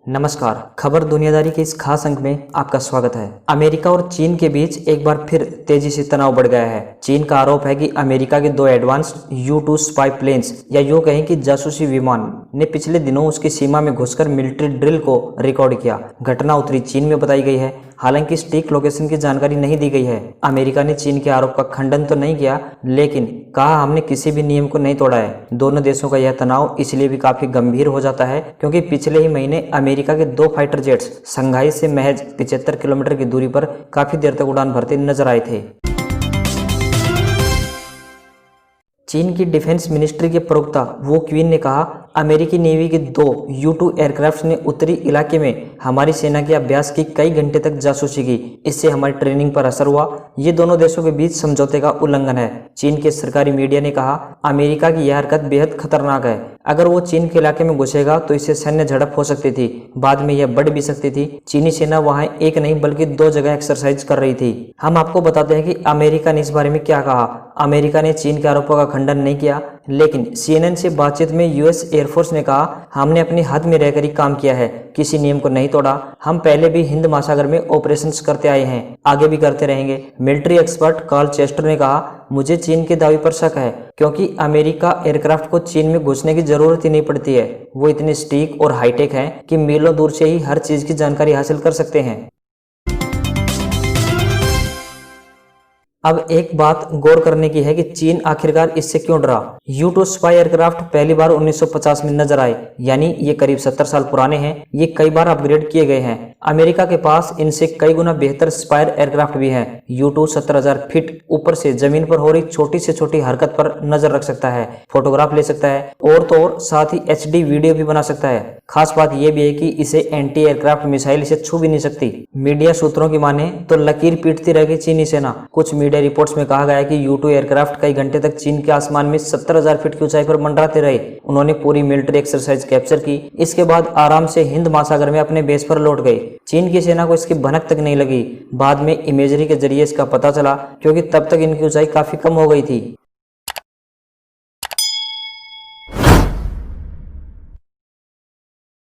नमस्कार। खबर दुनियादारी के इस खास अंक में आपका स्वागत है। अमेरिका और चीन के बीच एक बार फिर तेजी से तनाव बढ़ गया है। चीन का आरोप है कि अमेरिका के 2 एडवांस्ड U-2 स्पाई प्लेन्स या यूं कहें कि जासूसी विमान ने पिछले दिनों उसकी सीमा में घुसकर मिलिट्री ड्रिल को रिकॉर्ड किया। घटना उत्तरी चीन में बताई गई है, हालांकि सटीक लोकेशन की जानकारी नहीं दी गई है। अमेरिका ने चीन के आरोप का खंडन तो नहीं किया, लेकिन कहा हमने किसी भी नियम को नहीं तोड़ा है। दोनों देशों का यह तनाव इसलिए भी काफी गंभीर हो जाता है क्योंकि पिछले ही महीने अमेरिका के 2 फाइटर जेट्स शंघाई से महज 75 किलोमीटर की दूरी पर काफी देर तक उड़ान भरते नजर आए थे। चीन की डिफेंस मिनिस्ट्री के प्रवक्ता वो क्वीन ने कहा, अमेरिकी नेवी के 2 U-2 एयरक्राफ्ट ने उत्तरी इलाके में हमारी सेना के अभ्यास की कई घंटे तक जासूसी की। इससे हमारी ट्रेनिंग पर असर हुआ। ये दोनों देशों के बीच समझौते का उल्लंघन है। चीन के सरकारी मीडिया ने कहा, अमेरिका की यह हरकत बेहद खतरनाक है। अगर वो चीन के इलाके में घुसेगा तो इससे सैन्य झड़प हो सकती थी। बाद में यह बढ़ भी सकती थी। चीनी सेना वहां एक नहीं बल्कि 2 जगह एक्सरसाइज कर रही थी। हम आपको बताते हैं कि अमेरिका ने इस बारे में क्या कहा। अमेरिका ने चीन के आरोपों का खंडन नहीं किया, लेकिन CNN से बातचीत में US एयरफोर्स ने कहा, हमने अपनी हद में रहकर ही काम किया है, किसी नियम को नहीं तोड़ा। हम पहले भी हिंद महासागर में ऑपरेशंस करते आए हैं, आगे भी करते रहेंगे। मिलिट्री एक्सपर्ट कार्ल चेस्टर ने कहा, मुझे चीन के दावे पर शक है क्योंकि अमेरिका एयरक्राफ्ट को चीन में घुसने की जरूरत ही नहीं पड़ती है। वो इतने सटीक और हाईटेक हैं कि मीलों दूर से ही हर चीज की जानकारी हासिल कर सकते हैं। अब एक बात गौर करने की है कि चीन आखिरकार इससे क्यों डरा। U-2 स्पाई एयरक्राफ्ट पहली बार 1950 में नजर आए, यानी ये करीब 70 साल पुराने हैं। ये कई बार अपग्रेड किए गए हैं। अमेरिका के पास इनसे कई गुना बेहतर स्पाई एयरक्राफ्ट भी हैं। U-2 70,000 फीट ऊपर से जमीन पर हो रही छोटी से छोटी हरकत पर नजर रख सकता है, फोटोग्राफ ले सकता है और तो और साथ ही HD वीडियो भी बना सकता है। खास बात यह भी है कि इसे एंटी एयरक्राफ्ट मिसाइल इसे छू भी नहीं सकती। मीडिया सूत्रों की माने तो लकीर पीटती रहेगी चीनी सेना। कुछ मीडिया रिपोर्ट्स में कहा गया है कि U-2 एयरक्राफ्ट कई घंटे तक चीन के आसमान में 70,000 फीट की ऊंचाई पर मंडराते रहे। उन्होंने पूरी मिलिट्री एक्सरसाइज कैप्चर की। इसके बाद आराम से हिंद महासागर में अपने बेस पर लौट गए। चीन की सेना को इसकी भनक तक नहीं लगी। बाद में इमेजरी के जरिए इसका पता चला, क्योंकि तब तक इनकी ऊंचाई काफी कम हो गई थी।